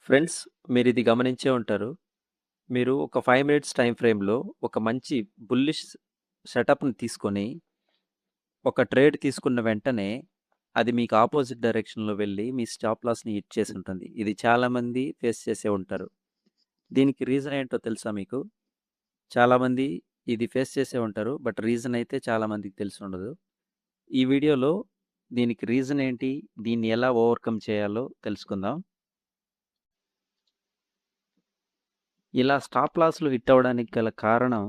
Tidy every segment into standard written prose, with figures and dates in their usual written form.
Friends, మీరిది గమనించే ఉంటారు. మీరు ఒక 5 మినిట్స్ టైమ్ ఫ్రేమ్‌లో ఒక మంచి బుల్లిష్ సెటప్‌ని తీసుకొని, ఒక ట్రేడ్ తీసుకున్న వెంటనే, అది మీకు అపోజిట్ డైరెక్షన్‌లో వెళ్ళి, మీ స్టాప్ లాస్‌ని హిట్ చేసుంటుంది. ఇది చాలామంది ఫేస్ చేసే ఉంటారు. దీనికి రీజన్ ఏంటో తెలుసా మీకు? చాలామంది ఇది ఫేస్ చేసే ఉంటారు. బట్ రీజన్ అయితే చాలా మందికి తెలిసుండదు. ఈ వీడియోలో దీనికి రీజన్ ఏంటి? దీన్ని ఎలా ఓవర్‌కమ్ చేయాలో తెలుసుకుందాం. ఇలా స్టాప్ లాస్‌లు హిట్ అవ్వడానికి గల కారణం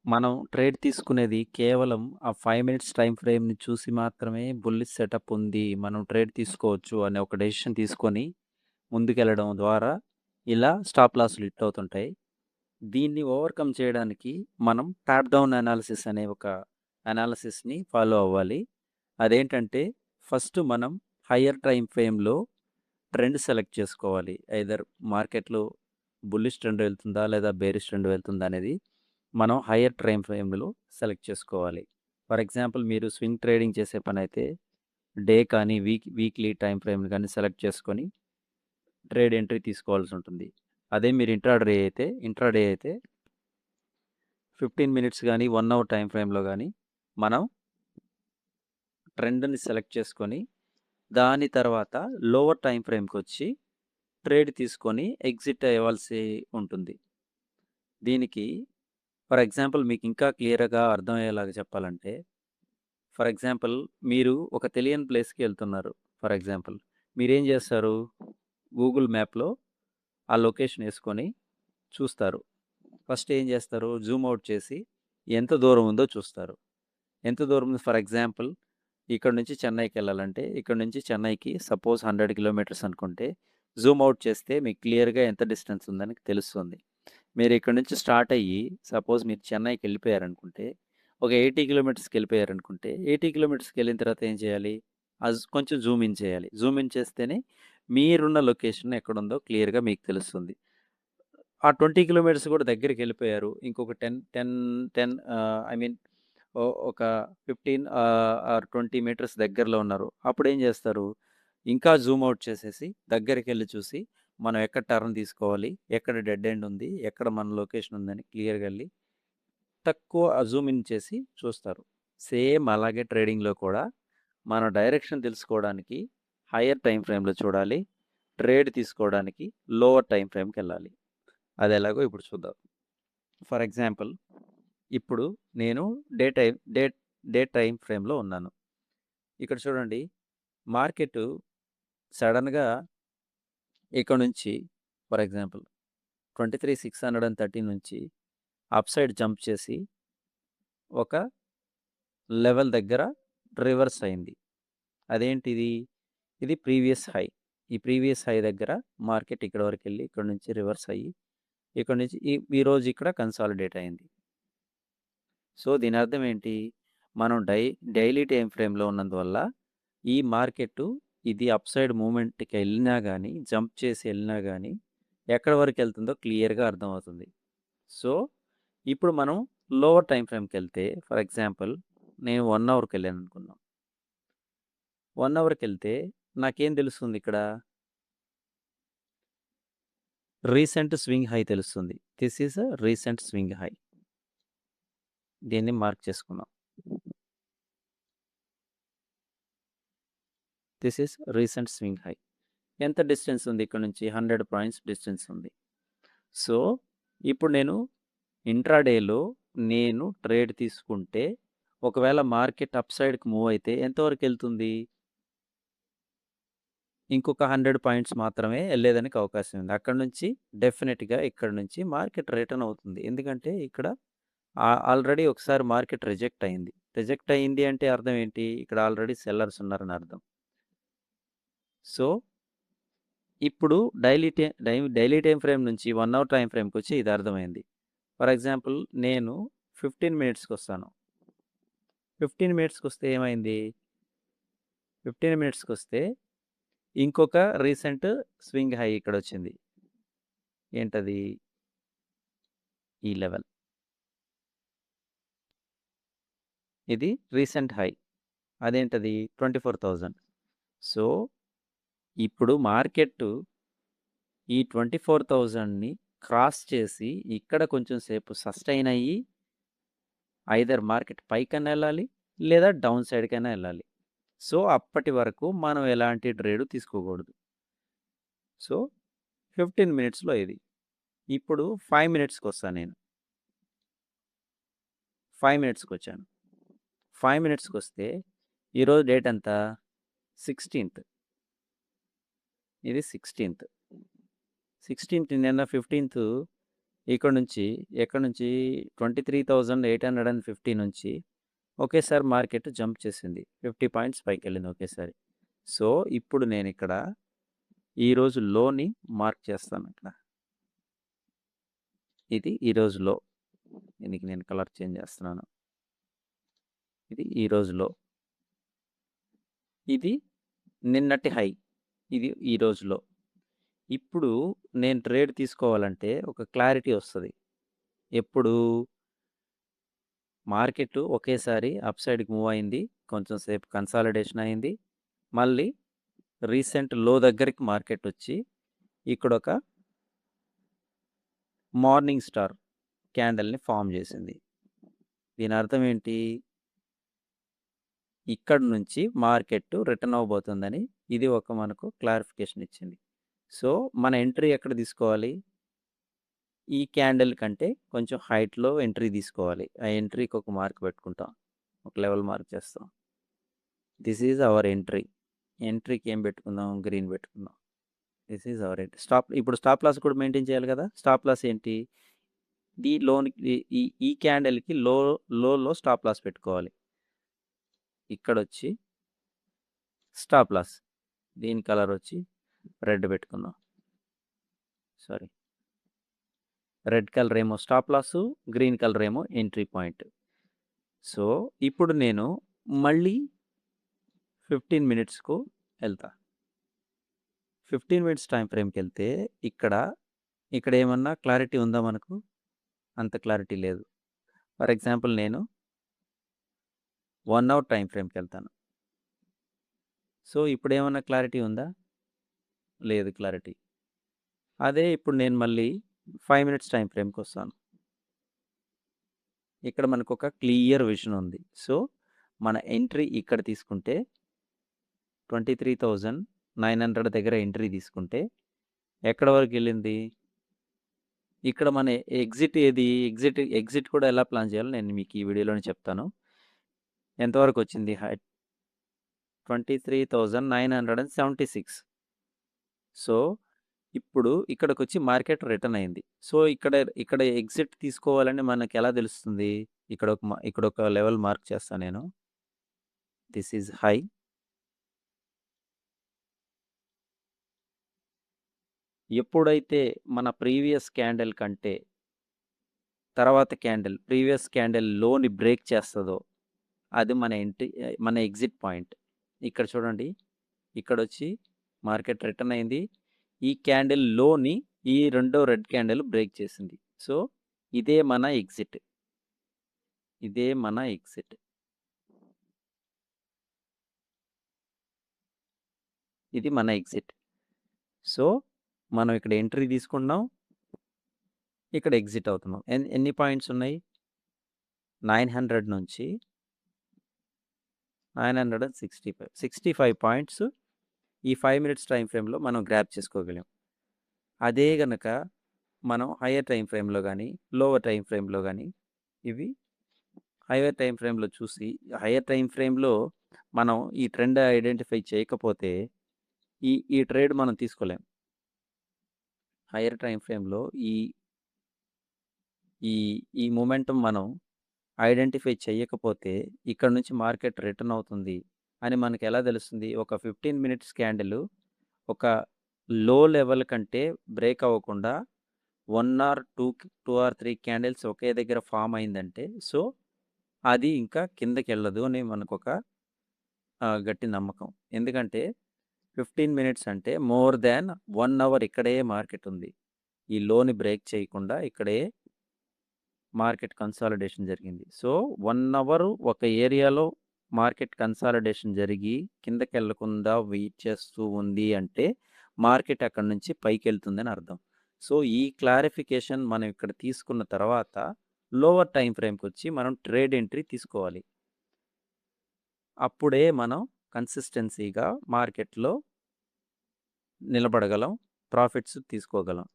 మనం ట్రేడ్ తీసుకునేది కేవలం ఆ 5 మినిట్స్ టైమ్ ఫ్రేమ్‌ని చూసి మాత్రమే బుల్లిష్ సెటప్ ఉంది. మనం ట్రేడ్ తీసుకోవచ్చు అనే ఒక డెసిషన్ తీసుకొని ముందుకెళ్ళడం ద్వారా ఇలా స్టాప్ లాస్‌లు హిట్ అవుతుంటాయి. దీన్ని ఓవర్‌కమ్ చేయడానికి మనం టాప్ డౌన్ అనాలిసిస్ అనే ఒక అనాలిసిస్‌ని ఫాలో అవ్వాలి. అదేంటంటే ఫస్ట్ మనం హయ్యర్ టైమ్ ఫ్రేమ్‌లో ట్రెండ్ సెలెక్ట్ చేసుకోవాలి. ఐదర్ మార్కెట్‌లో బుల్లిష్ ట్రెండ్ వెళ్తుందా? లేదా బేరిష్ ట్రెండ్ వెళ్తుందా? అనేది మనం హయ్యర్ టైమ్ ఫ్రేమ్‌లో సెలెక్ట్ చేసుకోవాలి. ఫర్ ఎగ్జాంపుల్ మీరు స్వింగ్ ట్రేడింగ్ చేసే పనైతే డే కానీ, వీక్లీ టైమ్ ఫ్రేమ్‌ని గానీ సెలెక్ట్ చేసుకొని ట్రేడ్ ఎంట్రీ తీసుకోవాల్సి ఉంటుంది. అదే మీరు ఇంట్రాడే అయితే 15 మినిట్స్ గానీ, 1 అవర్ టైమ్ ఫ్రేమ్‌లో గానీ మనం ట్రెండ్‌ని సెలెక్ట్ చేసుకొని, దాని తర్వాత లోవర్ టైమ్ ఫ్రేమ్‌కొచ్చి ట్రేడ్ తీసుకొని ఎగ్జిట్ అవ్వాల్సి ఉంటుంది. దీనికి ఫర్ ఎగ్జాంపుల్ మీకు ఇంకా క్లియర్‌గా అర్థమయ్యేలాగా చెప్పాలంటే, ఫర్ ఎగ్జాంపుల్ మీరు ఒక తెలియని ప్లేస్‌కి వెళ్తున్నారు. ఫర్ ఎగ్జాంపుల్ మీరేం చేస్తారు? గూగుల్ మ్యాప్‌లో ఆ లొకేషన్ యేసుకొని చూస్తారు. ఫస్ట్ ఏం చేస్తారు? జూమ్ ఔట్ చేసి ఎంత దూరం ఉందో చూస్తారు. ఎంత దూరం ఉంది? ఫర్ ఎగ్జాంపుల్ ఇక్కడ నుంచి చెన్నైకెళ్ళాలంటే, ఇక్కడ నుంచి చెన్నైకి సపోజ్ 100 కిలోమీటర్స్ అనుకుంటే, జూమ్ ఔట్ చేస్తే మీకు క్లియర్‌గా ఎంత డిస్టెన్స్ ఉందని తెలుస్తుంది. మీరు ఇక్కడ నుంచి స్టార్ట్ అయ్యి, సపోజ్ మీరు చెన్నైకెళ్ళిపోయారనుకుంటే, ఒక 80 కిలోమీటర్స్‌కెళ్ళిపోయారనుకుంటే, 80 కిలోమీటర్స్‌కెళ్ళిన తర్వాత ఏం చేయాలి? కొంచెం జూమ్ ఇన్ చేయాలి. జూమ్ ఇన్ చేస్తేనే మీరున్న లొకేషన్ ఎక్కడుందో క్లియర్‌గా మీకు తెలుస్తుంది. ఆ 20 కిలోమీటర్స్ కూడా దగ్గరికెళ్ళిపోయారు. ఇంకొక 10 ఐ మీన్ ఒక 15 ఆర్ 20 మీటర్స్ దగ్గరలో ఉన్నారు. అప్పుడేం చేస్తారు? ఇంకా జూమ్ ఔట్ చేసేసి దగ్గరికెళ్ళి చూసి, మనం ఎక్కడ టర్న్ తీసుకోవాలి? ఎక్కడ డెడ్ ఎండ్ ఉంది? ఎక్కడ మన లొకేషన్ ఉందని క్లియర్‌గా ఎళ్లి తక్కువ జూమ్ ఇన్ చేసి చూస్తారు. సేమ్ అలాగే ట్రేడింగ్‌లో కూడా మన డైరెక్షన్ తెలుసుకోవడానికి హైయర్ టైమ్ ఫ్రేమ్‌లో చూడాలి. ట్రేడ్ తీసుకోవడానికి లోవర్ టైమ్ ఫ్రేమ్‌కెళ్ళాలి. అదెలాగో ఇప్పుడు చూద్దాం. ఫర్ ఎగ్జాంపుల్ ఇప్పుడు నేను day time day day time ఫ్రేమ్‌లో ఉన్నాను. ఇక్కడ చూడండి, మార్కెటు సడెన్‌గా ఇక్కడ నుంచి ఫర్ ఎగ్జాంపుల్ 23,613 నుంచి అప్ సైడ్ జంప్ చేసి ఒక లెవెల్ దగ్గర రివర్స్ అయింది. అదేంటిది? ఇది ప్రీవియస్ హై. ఈ ప్రీవియస్ హై దగ్గర మార్కెట్ ఇక్కడి వరకెళ్ళి ఇక్కడ నుంచి రివర్స్ అయ్యి, ఇక్కడ నుంచి ఈరోజు ఇక్కడ కన్సాలిడేట్ అయింది. సో, దీని అర్థం ఏంటి? మనం డైలీ టైమ్ ఫ్రేమ్‌లో ఉన్నందువల్ల ఈ మార్కెట్టు ఇది అప్ సైడ్ మూవ్‌మెంట్‌కెళ్ళినా గానీ, జంప్ చేసి ఎళ్ళినా గానీ, ఎక్కడి వరకెళ్తుందో క్లియర్‌గా అర్థమవుతుంది. సో, ఇప్పుడు మనం లోవర్ టైమ్ ఫ్రేమ్‌కెళ్తే ఫర్ ఎగ్జాంపుల్ నేను 1 అవర్‌కెళ్ళాననుకుందాం. 1 అవర్‌కెళ్తే నాకేం తెలుస్తుంది ఇక్కడ? రీసెంట్ స్వింగ్ హై తెలుస్తుంది. This is a recent swing high. దీన్ని మార్క్ చేసుకుందాం. This is recent swing high. ఎంత డిస్టెన్స్ ఉంది ఇక్కడ నుంచి? 100 పాయింట్స్ డిస్టెన్స్ ఉంది. సో, ఇప్పుడు నేను ఇంట్రాడేలో నేను ట్రేడ్ తీసుకుంటే, ఒకవేళ మార్కెట్ అప్ సైడ్‌కి మూవ్ అయితే ఎంతవరకెళ్తుంది? ఇంకొక 100 పాయింట్స్ మాత్రమే ఎళ్ళేదానికి అవకాశం ఉంది. అక్కడి నుంచి డెఫినిట్‌గా ఇక్కడి నుంచి మార్కెట్ రిటర్న్ అవుతుంది. ఎందుకంటే ఇక్కడ ఆల్రెడీ ఒకసారి మార్కెట్ రిజెక్ట్ అయింది. రిజెక్ట్ అయింది అంటే అర్థం ఏంటి? ఇక్కడ ఆల్రెడీ సెల్లర్స్ ఉన్నారని అర్థం. సో, ఇప్పుడు డైలీ టైమ్ ఫ్రేమ్ నుంచి 1 అవర్ టైమ్ ఫ్రేమ్‌కొచ్చి ఇది అర్థమైంది. ఫర్ ఎగ్జాంపుల్ నేను 15 మినిట్స్‌కొస్తాను. 15 మినిట్స్‌కొస్తే ఏమైంది? 15 మినిట్స్‌కొస్తే ఇంకొక రీసెంట్ స్వింగ్ హై ఇక్కడొచ్చింది. ఏంటది? ఈ లెవెల్. ఇది రీసెంట్ హై. అదేంటది? 24,000. సో, ఇప్పుడు మార్కెట్టు ఈ 24,000ని క్రాస్ చేసి ఇక్కడ కొంచెం సేపు సస్టైన్ అయ్యి ఐదర్ మార్కెట్ పైకన్నా వెళ్ళాలి లేదా డౌన్ సైడ్కైనా వెళ్ళాలి. సో అప్పటి వరకు మనం ఎలాంటి ట్రేడ్ తీసుకోకూడదు. సో 15 మినిట్స్లో ఇది. ఇప్పుడు 5 మినిట్స్కి వస్తాను నేను. 5 మినిట్స్కి వచ్చాను. 5 మినిట్స్కి వస్తే ఈరోజు డేట్ ఎంత? 16th. ఇది 16th. 16th నిన్న 15th ఇక్కడ నుంచి ఎక్కడి నుంచి 23,850 నుంచి ఒకేసారి మార్కెట్ జంప్ చేసింది. 50 పాయింట్స్ పైకి వెళ్ళింది ఒకేసారి. సో ఇప్పుడు నేను ఇక్కడ ఈరోజు లోని మార్క్ చేస్తాను ఇక్కడ. ఇది ఈరోజు లో. దీనికి నేను కలర్ చేంజ్ చేస్తున్నాను. ఇది ఈరోజు లో. ఇది నిన్నటి హై. ఇది ఈరోజు లో. ఇప్పుడు నేను ట్రేడ్ తీసుకోవాలంటే ఒక క్లారిటీ వస్తుంది. ఎప్పుడు మార్కెట్ ఒకేసారి అప్ సైడ్కి మూవ్ అయింది, కొంచెం సేపు కన్సాలిడేషన్ అయింది, మళ్ళీ రీసెంట్ లో దగ్గరికి మార్కెట్ వచ్చి ఇక్కడ ఒక మార్నింగ్ స్టార్ క్యాండల్ని ఫామ్ చేసింది. దీని అర్థం ఏంటి? ఇక్కడ నుంచి మార్కెట్ రిటర్న్ అవ్వబోతుందని ఇది ఒక మనకు క్లారిఫికేషన్ ఇచ్చింది. సో మన ఎంట్రీ ఎక్కడ తీసుకోవాలి? ఈ క్యాండిల్ కంటే కొంచెం హైట్లో ఎంట్రీ తీసుకోవాలి. ఆ ఎంట్రీకి ఒక మార్క్ పెట్టుకుంటాం, ఒక లెవెల్ మార్క్ చేస్తాం. This is our entry. ఎంట్రీకి ఏం పెట్టుకుందాం? గ్రీన్ పెట్టుకుందాం. This is our entry. ఇప్పుడు స్టాప్ లాస్ కూడా మెయింటైన్ చేయాలి కదా. స్టాప్ లాస్ ఏంటి? ఈ లోన్కి ఈ క్యాండిల్కి లోలో స్టాప్ లాస్ పెట్టుకోవాలి. ఇక్కడ వచ్చి స్టాప్ లాస్, దీని కలర్ వచ్చి రెడ్ పెట్టుకుందాం. సారీ, రెడ్ కలర్ ఏమో స్టాప్ లాస్, గ్రీన్ కలర్ ఏమో ఎంట్రీ పాయింట్. సో ఇప్పుడు నేను మళ్ళీ 15 మినిట్స్కు వెళ్తా. 15 మినిట్స్ టైం ఫ్రేమ్కి వెళ్తే ఇక్కడ ఏమన్నా క్లారిటీ ఉందా మనకు? అంత క్లారిటీ లేదు. ఫర్ ఎగ్జాంపుల్ నేను 1 అవర్ టైం ఫ్రేమ్కి వెళ్తాను. సో ఇప్పుడు ఏమన్నా క్లారిటీ ఉందా? లేదు క్లారిటీ. అదే ఇప్పుడు నేను మళ్ళీ 5 మినిట్స్ టైం ఫ్రేమ్కి వస్తాను. ఇక్కడ మనకు ఒక క్లియర్ విజన్ ఉంది. సో మన ఎంట్రీ ఇక్కడ తీసుకుంటే 23,900 దగ్గర ఎంట్రీ తీసుకుంటే ఎక్కడ వరకు వెళ్ళింది? ఇక్కడ మన ఎగ్జిట్ ఏది? ఎగ్జిట్ కూడా ఎలా ప్లాన్ చేయాలో నేను మీకు ఈ వీడియోలోనే చెప్తాను. ఎంతవరకు వచ్చింది? 23,976. సో ఇప్పుడు ఇక్కడికి వచ్చి మార్కెట్ రిటర్న్ అయింది. సో ఇక్కడ ఎగ్జిట్ తీసుకోవాలని మనకి ఎలా తెలుస్తుంది? ఇక్కడ ఒక లెవెల్ మార్క్ చేస్తాను నేను. This is high. ఎప్పుడైతే మన ప్రీవియస్ క్యాండిల్ కంటే తర్వాత క్యాండిల్ ప్రీవియస్ క్యాండిల్ లోని బ్రేక్ చేస్తుందో అది మన ఎగ్జిట్ పాయింట్. ఇక్కడ చూడండి, ఇక్కడ వచ్చి మార్కెట్ రిటర్న్ అయింది. ఈ క్యాండిల్ లోని ఈ రెండో రెడ్ క్యాండిల్ బ్రేక్ చేసింది. సో ఇదే మన ఎగ్జిట్. ఇది మన ఎగ్జిట్. సో మనం ఇక్కడ ఎంట్రీ తీసుకున్నాం, ఇక్కడ ఎగ్జిట్ అవుతున్నాం. ఎన్ని పాయింట్స్ ఉన్నాయి? 900 నుంచి 965 పాయింట్స్ ఈ 5 మినిట్స్ టైం ఫ్రేమ్లో మనం గ్రాప్ చేసుకోగలం. అదే గనక మనం హయ్యర్ టైం ఫ్రేమ్లో కానీ లోవర్ టైం ఫ్రేమ్లో కానీ ఇవి హయ్యర్ టైం ఫ్రేమ్లో చూసి హయ్యర్ టైం ఫ్రేమ్లో మనం ఈ ట్రెండ్ ఐడెంటిఫై చేయకపోతే ఈ ట్రేడ్ మనం తీసుకోలేం. హయ్యర్ టైం ఫ్రేమ్లో ఈ మూమెంటం మనం ఐడెంటిఫై చేయకపోతే ఇక్కడ నుంచి మార్కెట్ రిటర్న్ అవుతుంది అని మనకి ఎలా తెలుస్తుంది? ఒక 15 మినిట్స్ క్యాండిల్ ఒక లో లెవెల్ కంటే బ్రేక్ అవ్వకుండా 1 or 2 or 3 క్యాండిల్స్ ఒకే దగ్గర ఫామ్ అయిందంటే సో అది ఇంకా కిందకి వెళ్ళదు అని మనకు ఒక గట్టి నమ్మకం. ఎందుకంటే 15 మినిట్స్ అంటే మోర్ దాన్ 1 అవర్ ఇక్కడే మార్కెట్ ఉంది. ఈ లోని బ్రేక్ చేయకుండా ఇక్కడే మార్కెట్ కన్సాలిడేషన్ జరిగింది. సో 1 అవర్ ఒక ఏరియాలో మార్కెట్ కన్సాలిడేషన్ జరిగి కిందకి వెళ్ళకుండా వెయిట్ చేస్తూ ఉంది అంటే మార్కెట్ అక్కడి నుంచి పైకెళ్తుందని అర్థం. సో, ఈ క్లారిఫికేషన్ మనం ఇక్కడ తీసుకున్న తర్వాత లోవర్ టైమ్ ఫ్రేమ్‌కొచ్చి మనం ట్రేడ్ ఎంట్రీ తీసుకోవాలి. అప్పుడే మనం కన్సిస్టెన్సీగా మార్కెట్‌లో నిలబడగలం. ప్రాఫిట్స్ తీసుకోగలం.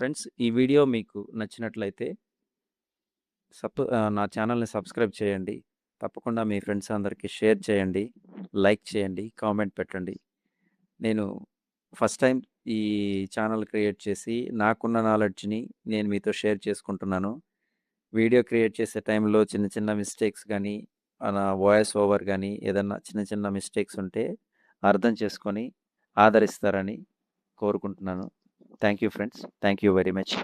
ఫ్రెండ్స్, ఈ వీడియో మీకు నచ్చినట్లయితే నా ఛానల్‌ని సబ్స్క్రైబ్ చేయండి. తప్పకుండా మీ ఫ్రెండ్స్ అందరికి షేర్ చేయండి. లైక్ చేయండి. కామెంట్ పెట్టండి. నేను ఫస్ట్ టైం ఈ ఛానల్ క్రియేట్ చేసి నాకున్న నాలెడ్జ్‌ని నేను మీతో షేర్ చేసుకుంటున్నాను. వీడియో క్రియేట్ చేసే టైంలో చిన్న చిన్న మిస్టేక్స్ గానీ, నా వాయిస్ ఓవర్ గానీ ఏదన్నా చిన్న చిన్న మిస్టేక్స్ ఉంటే అర్థం చేసుకొని ఆదరిస్తారని కోరుకుంటున్నాను. Thank you friends. Thank you very much.